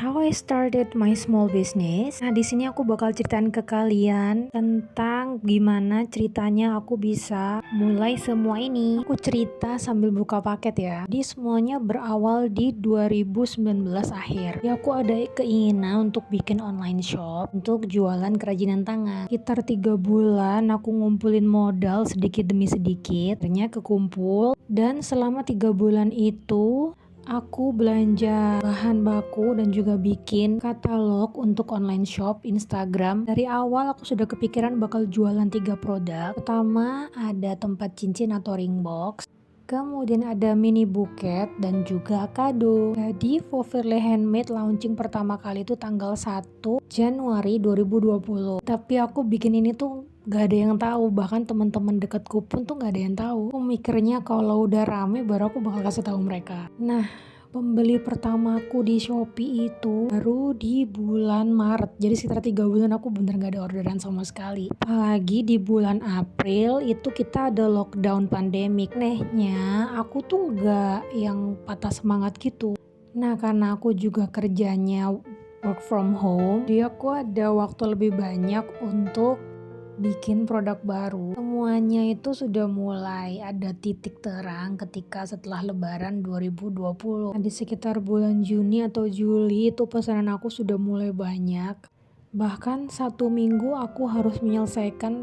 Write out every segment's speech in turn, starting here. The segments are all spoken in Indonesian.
how I started my small business. Nah, di sini aku bakal ceritain ke kalian tentang gimana ceritanya aku bisa mulai semua ini. Aku cerita sambil buka paket ya. Jadi semuanya berawal di 2019 akhir. Ya, aku ada keinginan untuk bikin online shop untuk jualan kerajinan tangan. Sekitar 3 bulan aku ngumpulin modal sedikit demi sedikit. Akhirnya kekumpul dan selama 3 bulan itu aku belanja bahan baku dan juga bikin katalog untuk online shop Instagram. Dari awal aku sudah kepikiran bakal jualan 3 produk. Pertama ada tempat cincin atau ring box. Kemudian ada mini buket dan juga kado. Jadi Foverly Handmade launching pertama kali itu tanggal 1 Januari 2020. Tapi aku bikin ini tuh gak ada yang tahu, bahkan teman-teman dekatku pun tuh gak ada yang tahu. Aku mikirnya kalau udah rame baru aku bakal kasih tahu mereka. Nah, pembeli pertamaku di Shopee itu baru di bulan Maret. Jadi sekitar 3 bulan aku bener gak ada orderan sama sekali. Apalagi di bulan April itu kita ada lockdown pandemik. Anehnya aku tuh gak yang patah semangat gitu. Nah, karena aku juga kerjanya work from home, jadi aku ada waktu lebih banyak untuk bikin produk baru. Semuanya itu sudah mulai ada titik terang ketika setelah lebaran 2020. Di sekitar bulan Juni atau Juli itu pesanan aku sudah mulai banyak. Bahkan 1 minggu aku harus menyelesaikan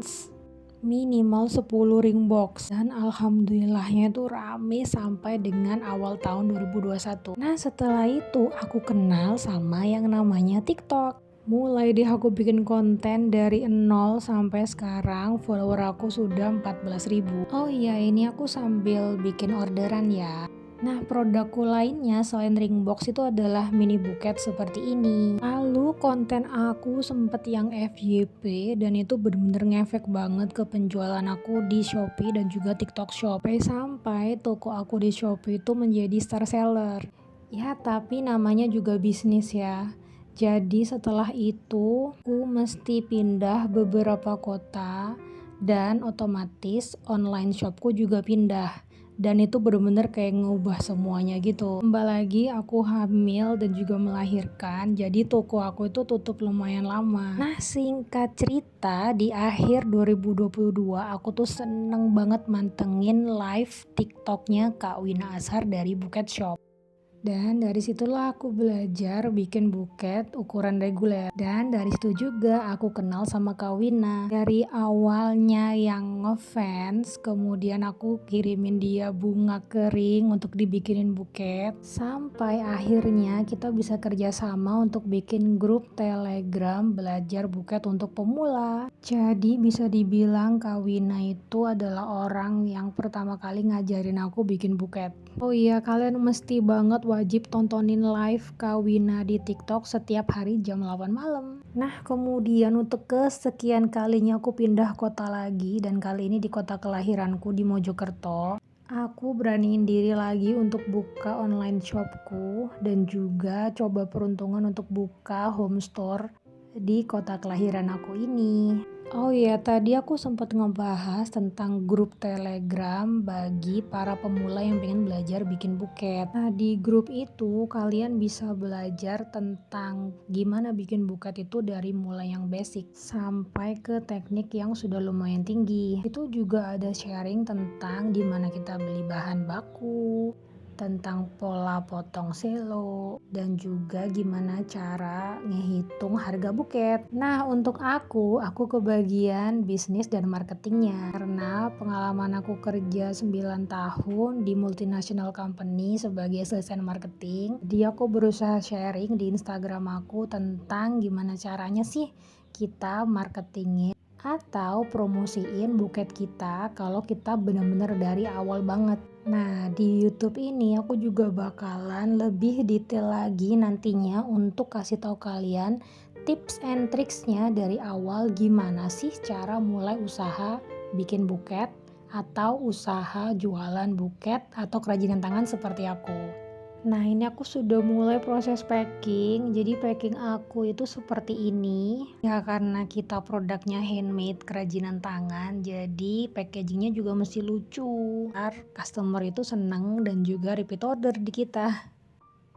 minimal 10 ring box. Dan alhamdulillahnya itu rame sampai dengan awal tahun 2021. Nah, setelah itu aku kenal sama yang namanya TikTok. Mulai deh aku bikin konten dari 0 sampai sekarang follower aku sudah 14.000. Oh iya, ini aku sambil bikin orderan ya. Nah, produkku lainnya selain ring box itu adalah mini buket seperti ini. Lalu konten aku sempet yang FYP dan itu bener-bener ngefek banget ke penjualan aku di Shopee dan juga TikTok Shop. Sampai toko aku di Shopee itu menjadi star seller. Ya, tapi namanya juga bisnis ya. Jadi setelah itu aku mesti pindah beberapa kota dan otomatis online shopku juga pindah. Dan itu bener-bener kayak ngubah semuanya gitu. Tambah lagi aku hamil dan juga melahirkan, jadi toko aku itu tutup lumayan lama. Nah, singkat cerita di akhir 2022 aku tuh seneng banget mantengin live TikToknya Kak Wina Ashar dari Buket Shop. Dan dari situlah aku belajar bikin buket ukuran reguler. Dan dari situ juga aku kenal sama Kak Wina. Dari awalnya yang ngefans, kemudian aku kirimin dia bunga kering untuk dibikinin buket. Sampai akhirnya kita bisa kerjasama untuk bikin grup Telegram belajar buket untuk pemula. Jadi bisa dibilang Kak Wina itu adalah orang yang pertama kali ngajarin aku bikin buket. Oh iya, kalian mesti banget wajib tontonin live Kak Wina di TikTok setiap hari jam 8 malam. Nah, kemudian untuk kesekian kalinya aku pindah kota lagi dan kali ini di kota kelahiranku di Mojokerto. Aku beraniin diri lagi untuk buka online shopku dan juga coba peruntungan untuk buka home store di kota kelahiran aku ini. Oh iya, tadi aku sempat ngebahas tentang grup Telegram bagi para pemula yang pengen belajar bikin buket. Nah, di grup itu kalian bisa belajar tentang gimana bikin buket itu dari mulai yang basic sampai ke teknik yang sudah lumayan tinggi. Itu juga ada sharing tentang gimana kita beli bahan baku, tentang pola potong selo, dan juga gimana cara ngehitung harga buket. Nah, untuk aku kebagian bisnis dan marketingnya. Karena pengalaman aku kerja 9 tahun di multinational company sebagai asisten marketing. Jadi aku berusaha sharing di Instagram aku tentang gimana caranya sih kita marketingin atau promosiin buket kita kalau kita benar-benar dari awal banget. Nah, di YouTube ini aku juga bakalan lebih detail lagi nantinya untuk kasih tahu kalian tips and tricksnya dari awal gimana sih cara mulai usaha bikin buket atau usaha jualan buket atau kerajinan tangan seperti aku. Nah, ini aku sudah mulai proses packing. Jadi packing aku itu seperti ini. Ya, karena kita produknya handmade kerajinan tangan, jadi packagingnya juga mesti lucu. Biar customer itu seneng dan juga repeat order di kita.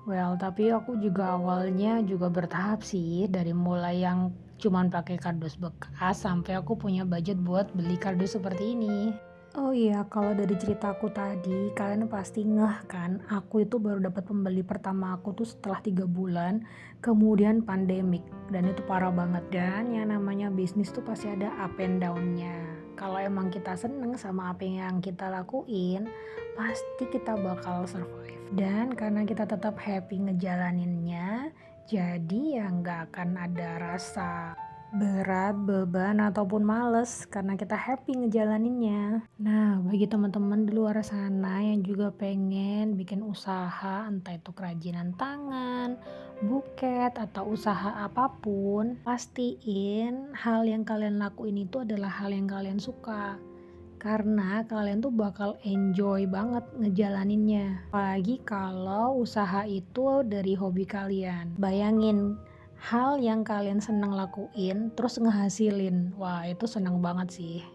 Well, tapi aku juga awalnya juga bertahap sih, dari mulai yang cuman pakai kardus bekas sampai aku punya budget buat beli kardus seperti ini. Oh iya, kalau dari ceritaku tadi, kalian pasti ngeh kan, aku itu baru dapat pembeli pertama aku tuh setelah 3 bulan, kemudian pandemik, dan itu parah banget. Dan yang namanya bisnis tuh pasti ada up and down-nya. Kalau emang kita seneng sama apa yang kita lakuin, pasti kita bakal survive. Dan karena kita tetap happy ngejalaninnya, jadi ya nggak akan ada rasa berat, beban, ataupun males karena kita happy ngejalaninnya. Nah, bagi teman-teman di luar sana yang juga pengen bikin usaha, entah itu kerajinan tangan, buket, atau usaha apapun, pastiin hal yang kalian lakuin itu adalah hal yang kalian suka. Karena kalian tuh bakal enjoy banget ngejalaninnya. Apalagi kalau usaha itu dari hobi kalian. Bayangin hal yang kalian seneng lakuin terus ngehasilin. Wah, itu seneng banget sih.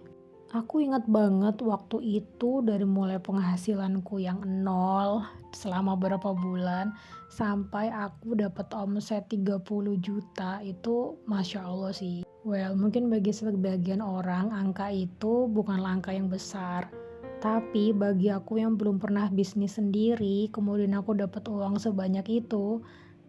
Aku ingat banget waktu itu dari mulai penghasilanku yang nol selama berapa bulan sampai aku dapat omset 30 juta, itu Masya Allah sih. Well, mungkin bagi sebagian orang angka itu bukanlah angka yang besar. Tapi bagi aku yang belum pernah bisnis sendiri, kemudian aku dapat uang sebanyak itu,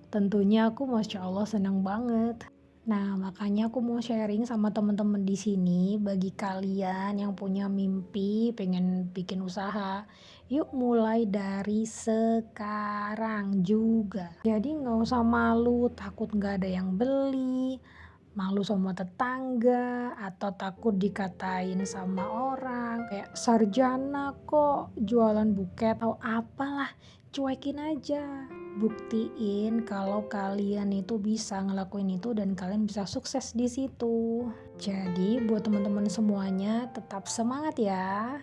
tentunya aku Masya Allah senang banget. Nah, makanya aku mau sharing sama teman-teman di sini, bagi kalian yang punya mimpi pengen bikin usaha, yuk mulai dari sekarang juga. Jadi nggak usah malu, takut nggak ada yang beli, malu sama tetangga, atau takut dikatain sama orang, kayak sarjana kok jualan buket atau apalah, cuekin aja. Buktiin kalau kalian itu bisa ngelakuin itu dan kalian bisa sukses di situ. Jadi buat teman-teman semuanya tetap semangat ya.